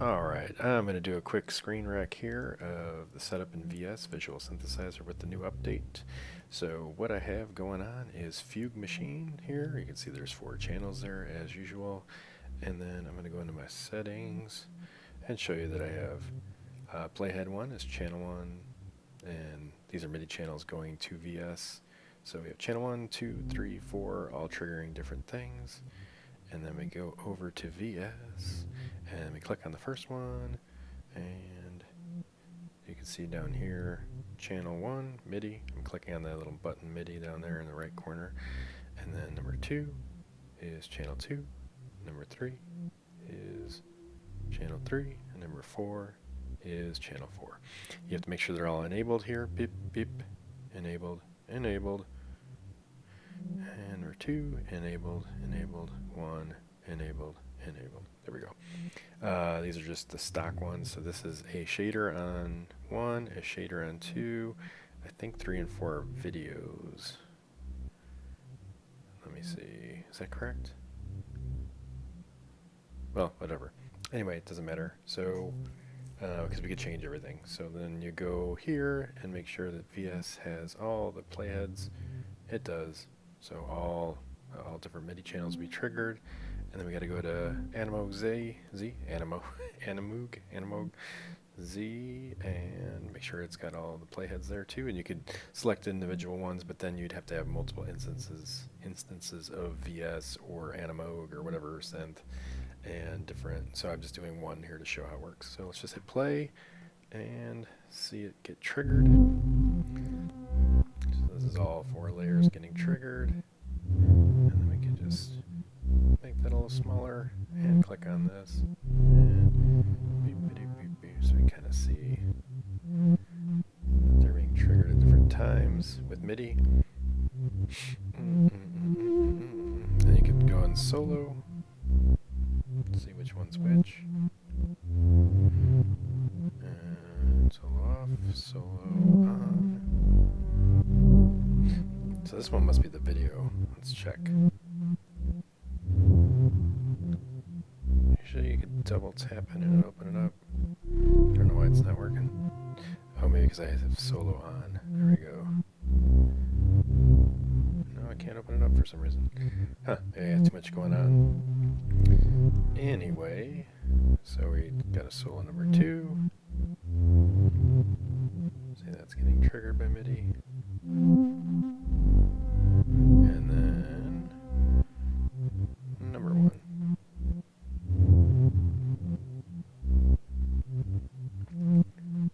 Alright, I'm going to do a quick screen rec here of the setup in VS, Visual Synthesizer, with the new update. So what I have going on is Fugue Machine here. You can see there's 4 channels there as usual. And then I'm going to go into my settings and show you that I have Playhead 1 is channel 1, and these are MIDI channels going to VS. So we have channel 1, 2, 3, 4, all triggering different things. And then we go over to VS and we click on the first one, and you can see down here channel 1 MIDI. I'm clicking on that little button MIDI down there in the right corner. And then number 2 is channel 2, number 3 is channel 3, and number 4 is channel 4. You have to make sure they're all enabled here. Beep, beep, enabled, enabled. And number 2, enabled, enabled, 1, enabled, enabled. There we go. These are just the stock ones. So this is a shader on 1, a shader on 2, I think 3 and 4 are videos. Let me see. Is that correct? Well, whatever. Anyway, it doesn't matter. So, because we could change everything. So then you go here and make sure that VS has all the playheads. It does. So all different MIDI channels will be triggered, and then we got to go to animoog animoog Z, and make sure it's got all the playheads there too. And you could select individual ones, but then you'd have to have multiple instances of VS or animoog or whatever synth, and different. So I'm just doing one here to show how it works. So let's just hit play and see it get triggered. So this is all 4 layers getting triggered, and then we can just make that a little smaller and click on this, and beep, beep, beep, beep, so we kind of see that they're being triggered at different times with MIDI. Then you can go in solo, see which one's which, and solo off, solo on. So this one must be the video. Let's check. Usually you could double tap in and open it up. I don't know why it's not working. Oh, maybe because I have solo on. There we go. No, I can't open it up for some reason. Huh, maybe I have too much going on. Anyway, so we got a solo number 2. See, that's getting triggered by MIDI. And then number 1.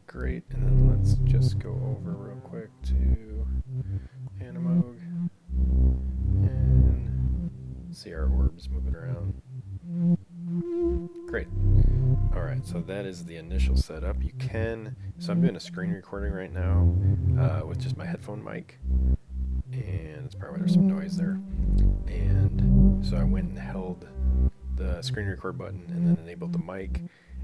Great, and then let's just go over real quick to animoog and see our orbs moving around. Great. Alright, so that is the initial setup. You can, so I'm doing a screen recording right now with just my headphone mic, and that's probably why there's some noise there. And so I went and held the screen record button and then enabled the mic,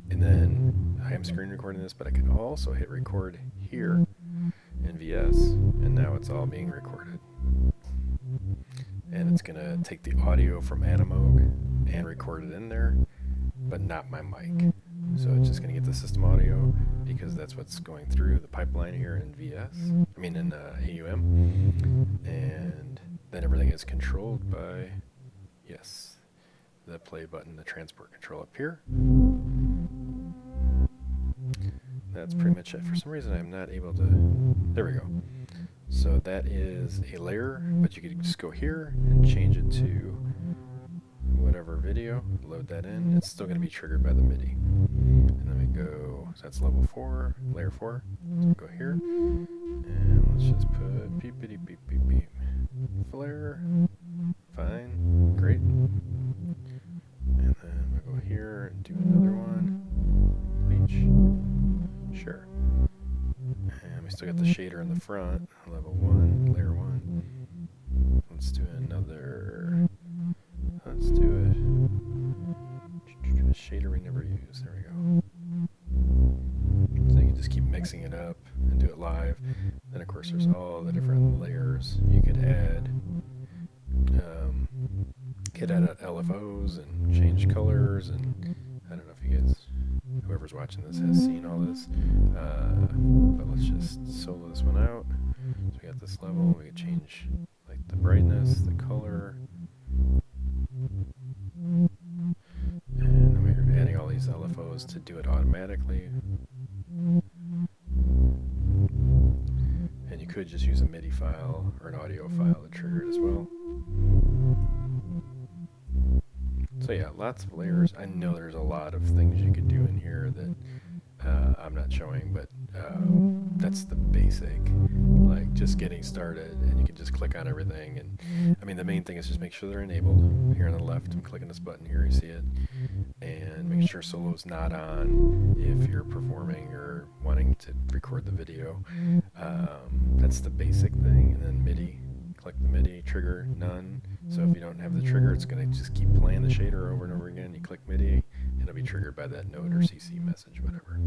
and then I am screen recording this, but I can also hit record here in VS, and now it's all being recorded. And it's going to take the audio from animoog and record it in there, but not my mic. So it's just going to get the system audio, because that's what's going through the pipeline here in VS, I mean in AUM, and then everything is controlled by, yes, the play button, the transport control up here. That's pretty much it. For some reason I'm not able to, there we go. So that is a layer, but you could just go here and change it to whatever video, load that in. It's still going to be triggered by the MIDI. And then we go, so that's level 4, layer 4. So we go here, and let's just put beep, beep, beep, beep, beep. Flare, fine, great. And then we'll go here and do another one. Bleach, sure. And we still got the shader in the front, level 1, layer 1. Let's do another, let's do a shader we never use, there we go. So you can just keep mixing it up and do it live. Then of course there's all the different layers you could add. Get at LFOs and change colors, and I don't know if you guys watching this has seen all this. But let's just solo this one out. So we got this level. We can change like the brightness, the color, and then we're adding all these LFOs to do it automatically. And you could just use a MIDI file or an audio file to trigger it as well. So yeah, lots of layers. I know there's a lot of things you could do in here that I'm not showing, but that's the basic, like just getting started, and you can just click on everything. And I mean, the main thing is just make sure they're enabled. Here on the left, I'm clicking this button here, you see it, and making sure solo's not on if you're performing or wanting to record the video. That's the basic thing. And then MIDI, click the MIDI, trigger, none. So if you don't have the trigger, it's going to just keep playing the shader over and over again. You click MIDI, and it'll be triggered by that note or CC message, whatever.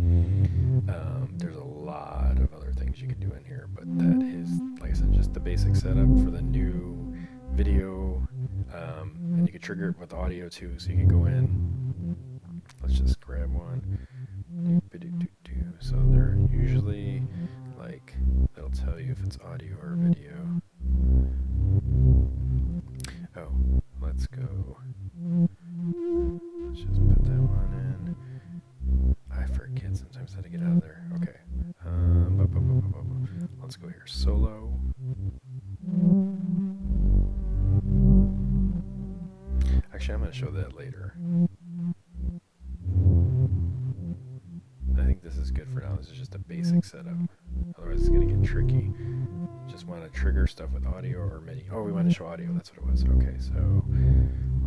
There's a lot of other things you can do in here, but that is, like I said, just the basic setup for the new video. And you can trigger it with audio too, so you can go in. Let's just grab one. So they're usually like, they'll tell you if it's audio or video. Oh, let's go. Let's just put that one in. I forget sometimes how to get out of there. Okay. Let's go here. Solo. Actually, I'm going to show that later. I think this is good for now. This is just a basic setup. Otherwise, it's going to get tricky. Just want to trigger stuff with audio or MIDI. Oh, we want to show audio. That's what it was. Okay, so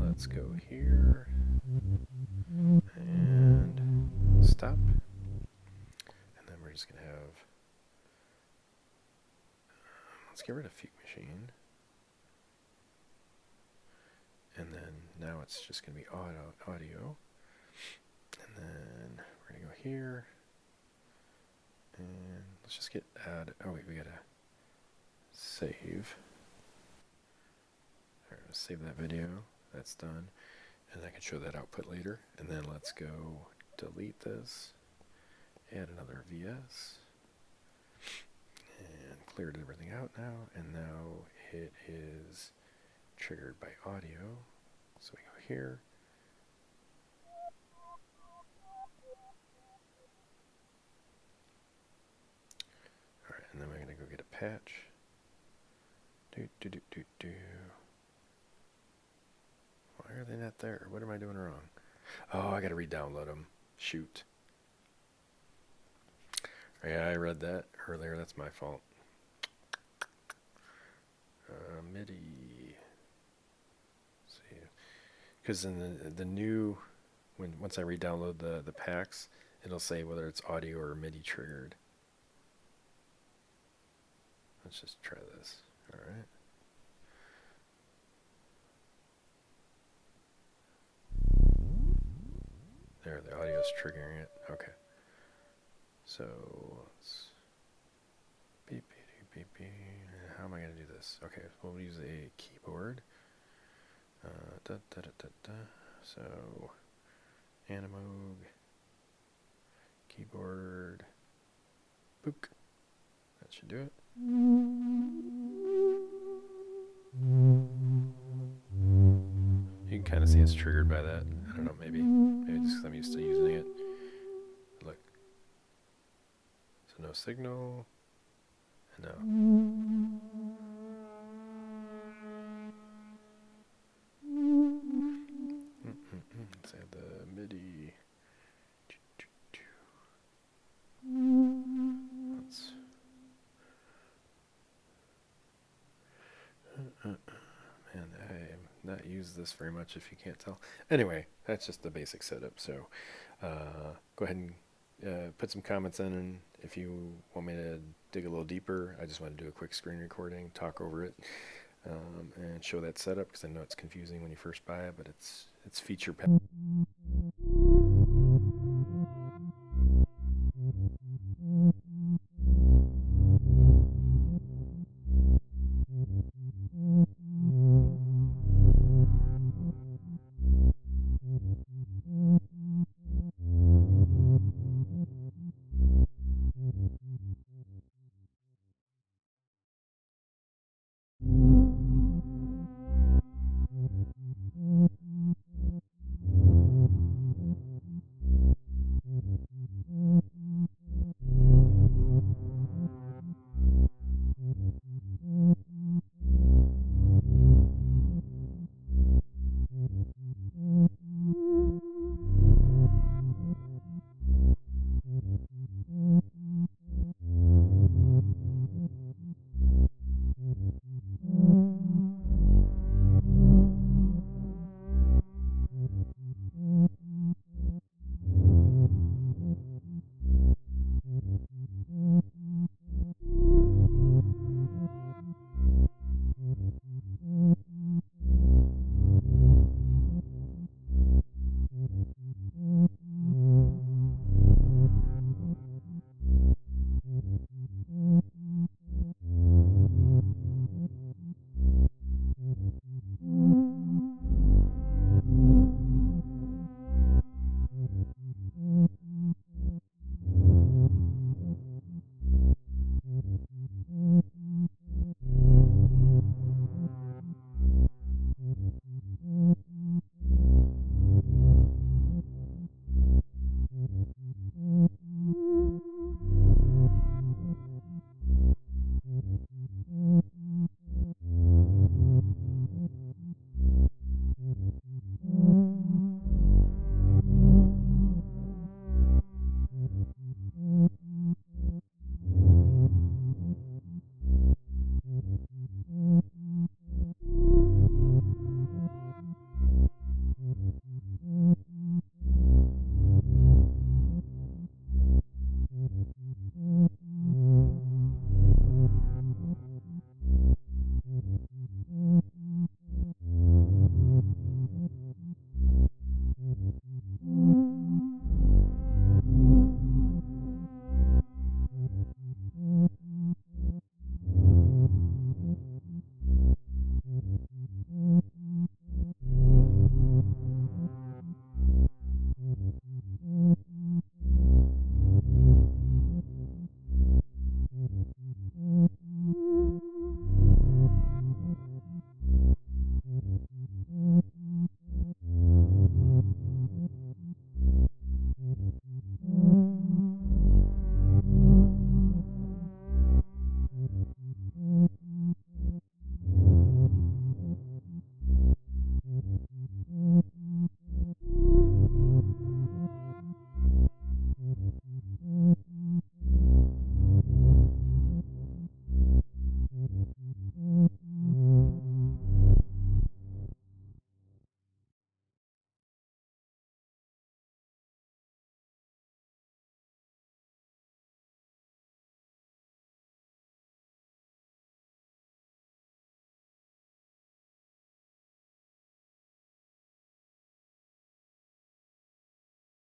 let's go here and stop. And then we're just going to have, let's get rid of Fugue Machine. And then now it's just going to be audio. And then we're going to go here. And let's just get add. Oh, wait, we got to save. Alright, let's save that video. That's done. And I can show that output later. And then let's go delete this. Add another VS. And cleared everything out now. And now it is triggered by audio. So we go here. Alright, and then we're going to go get a patch. Why are they not there? What am I doing wrong? Oh, I got to re-download them. Shoot. Yeah, I read that earlier. That's my fault. MIDI. See, because in the new, once I re-download the packs, it'll say whether it's audio or MIDI triggered. Let's just try this. All right. There, the audio is triggering it. Okay. So let's beep, beep, beep, beep. How am I going to do this? Okay, we'll use a keyboard. So animoog, keyboard, book. That should do it. You can kind of see it's triggered by that. I don't know, maybe just because I'm used to using it. Look. So no signal. And no. Let's add the MIDI. Let's. Man, I have not used this very much if you can't tell. Anyway, that's just the basic setup. So go ahead and put some comments in, and if you want me to dig a little deeper, I just want to do a quick screen recording, talk over it, and show that setup, because I know it's confusing when you first buy it, but it's feature packed.